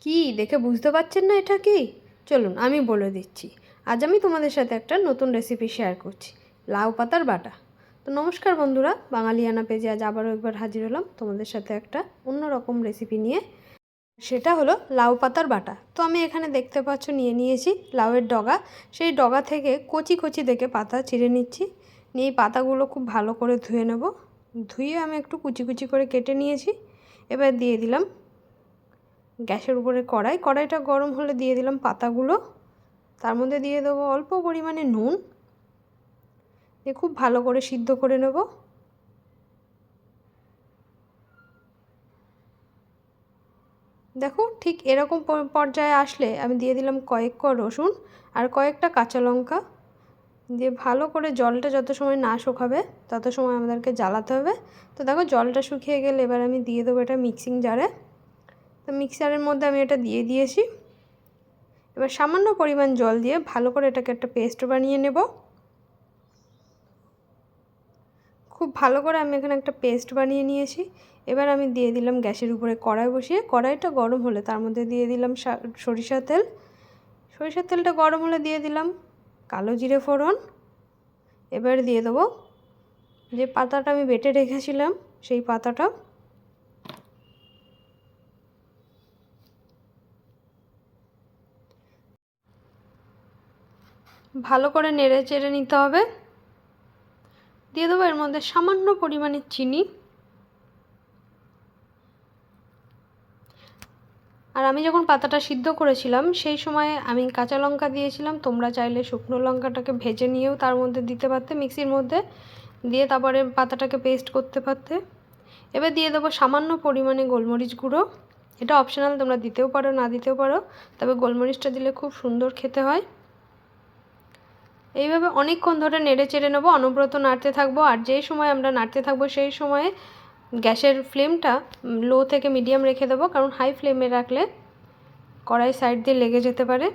কি দেখে বুঝতে পারছেন না এটা কি? চলুন আমি বলে দিচ্ছি। আজ আমি তোমাদের সাথে একটা নতুন রেসিপি শেয়ার করছি, লাউ পাতার বাটা। তো নমস্কার বন্ধুরা, বাঙালিয়ানা পেজে আজ আবারও একবার হাজির হলাম তোমাদের সাথে একটা অন্যরকম রেসিপি নিয়ে। সেটা হলো লাউ পাতার বাটা। তো আমি এখানে দেখতে পাচ্ছ নিয়েছি লাউয়ের ডগা। সেই ডগা থেকে কচি কচি দেখে পাতা চিড়ে নিচ্ছি। নিয়ে এই পাতাগুলো খুব ভালো করে ধুয়ে নেব। ধুয়ে আমি একটু কুচি কুচি করে কেটে নিয়েছি। এবার দিয়ে দিলাম গ্যাসের উপরে কড়াইটা গরম হলে দিয়ে দিলাম পাতাগুলো। তার মধ্যে দিয়ে দেবো অল্প পরিমাণে নুন, দিয়ে খুব ভালো করে সিদ্ধ করে নেব। দেখো ঠিক এরকম পর্যায়ে আসলে আমি দিয়ে দিলাম কয়েক কোয়া রসুন আর কয়েকটা কাঁচা লঙ্কা। দিয়ে ভালো করে জলটা যত সময় না শুকাবে তত সময় আমাদেরকে জ্বালাতে হবে। তো দেখো জলটা শুকিয়ে গেলে এবার আমি দিয়ে দেবো এটা মিক্সিং জারে। তো মিক্সারের মধ্যে আমি এটা দিয়ে দিয়েছি। এবার সামান্য পরিমাণ জল দিয়ে ভালো করে এটাকে একটা পেস্ট বানিয়ে নেব। খুব ভালো করে আমি এখানে একটা পেস্ট বানিয়ে নিয়েছি। এবার আমি দিয়ে দিলাম গ্যাসের উপরে কড়াই বসিয়ে, কড়াইটা গরম হলে তার মধ্যে দিয়ে দিলাম সরিষার তেল। সরিষার তেলটা গরম হলে দিয়ে দিলাম কালো জিরে ফোড়ন। এবার দিয়ে দেবো যে পাতাটা আমি বেটে রেখেছিলাম সেই পাতাটা। ভালো করে নেড়ে চেড়ে নিতে হবে। দিয়ে দেবো এর মধ্যে সামান্য পরিমাণে চিনি। আর আমি যখন পাতাটা সিদ্ধ করেছিলাম সেই সময় আমি কাঁচা লঙ্কা দিয়েছিলাম। তোমরা চাইলে শুকনো লঙ্কাটাকে ভেজে নিয়েও তার মধ্যে দিতে পারতে, মিক্সির মধ্যে দিয়ে তারপরে পাতাটাকে পেস্ট করতে পারতে। এবার দিয়ে দেবো সামান্য পরিমাণে গোলমরিচ গুঁড়ো। এটা অপশনাল, তোমরা দিতেও পারো না দিতেও পারো, তবে গোলমরিচটা দিলে খুব সুন্দর খেতে হয়। এইভাবে অনেকক্ষণ ধরে নেড়ে চেড়ে নেবো, অনবরত নাড়তে থাকবো। আর যেই সময় আমরা নাড়তে থাকবো সেই সময়ে গ্যাসের ফ্লেমটা লো থেকে মিডিয়াম রেখে দেবো, কারণ হাই ফ্লেমে রাখলে কড়াই সাইড দিয়ে লেগে যেতে পারে।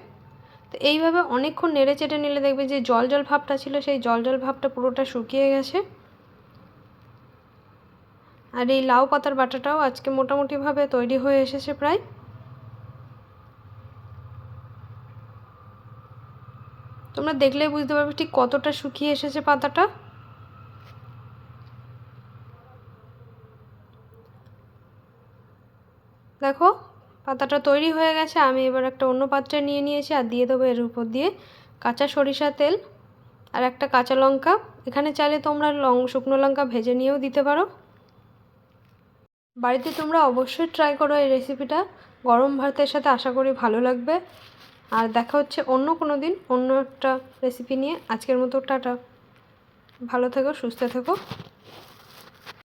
তো এইভাবে অনেকক্ষণ নেড়ে চেড়ে নিলে দেখবে যে জল জল ভাবটা ছিল সেই জল জল ভাবটা পুরোটা শুকিয়ে গেছে। আর এই লাউ পাতার বাটাটাও আজকে মোটামুটিভাবে তৈরি হয়ে এসেছে প্রায়। তোমরা দেখলেই বুঝতে পারবে ঠিক কতটা শুকিয়ে এসেছে পাতাটা। দেখো পাতাটা তৈরি হয়ে গেছে। আমি এবার একটা অন্য পাত্রে নিয়ে নিয়েছি আর দিয়ে দেবো এর উপর দিয়ে কাঁচা সরিষা তেল আর একটা কাঁচা লঙ্কা। এখানে চাইলে তোমরা শুকনো লঙ্কা ভেজে নিয়েও দিতে পারো। বাড়িতে তোমরা অবশ্যই ট্রাই করো এই রেসিপিটা, গরম ভাতের সাথে আশা করি ভালো লাগবে। আর দেখা হচ্ছে অন্য কোনো দিন অন্য একটা রেসিপি নিয়ে। আজকের মতো টাটা, ভালো থেকো, সুস্থ থেকো।